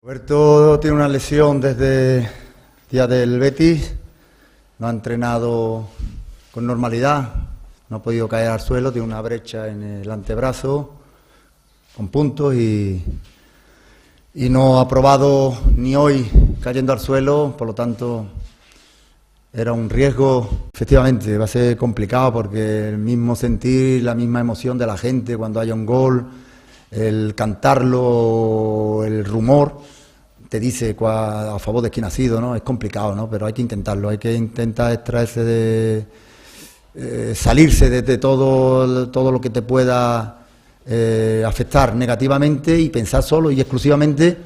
Roberto tiene una lesión desde el día del Betis, no ha entrenado con normalidad, no ha podido caer al suelo, tiene una brecha en el antebrazo con puntos y no ha probado ni hoy cayendo al suelo, por lo tanto era un riesgo. Efectivamente va a ser complicado porque el mismo sentir, la misma emoción de la gente cuando haya un gol, el cantarlo, el rumor, te dice a favor de quién ha sido, ¿no? Es complicado, ¿no? Pero hay que intentarlo, hay que intentar extraerse salirse de todo lo que te pueda afectar negativamente y pensar solo y exclusivamente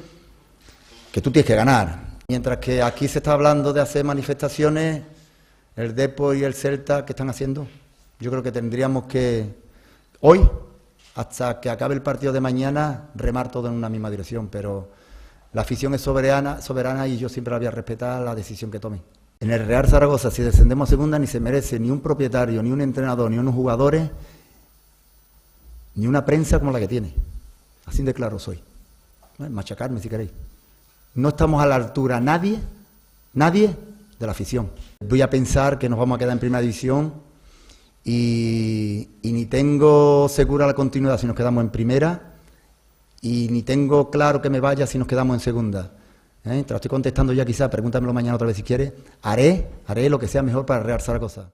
que tú tienes que ganar. Mientras que aquí se está hablando de hacer manifestaciones, el Depor y el Celta, ¿qué están haciendo? Yo creo que tendríamos que, hoy, hasta que acabe el partido de mañana, remar todo en una misma dirección, pero la afición es soberana y yo siempre la voy a respetar la decisión que tome. En el Real Zaragoza, si descendemos a segunda, ni se merece ni un propietario, ni un entrenador, ni unos jugadores, ni una prensa como la que tiene. Así de claro soy. Machacarme si queréis. No estamos a la altura nadie de la afición. Voy a pensar que nos vamos a quedar en primera división y ni tengo segura la continuidad si nos quedamos en primera y ni tengo claro que me vaya si nos quedamos en segunda. Te lo estoy contestando ya quizás, pregúntamelo mañana otra vez si quieres. Haré lo que sea mejor para el Real Zaragoza.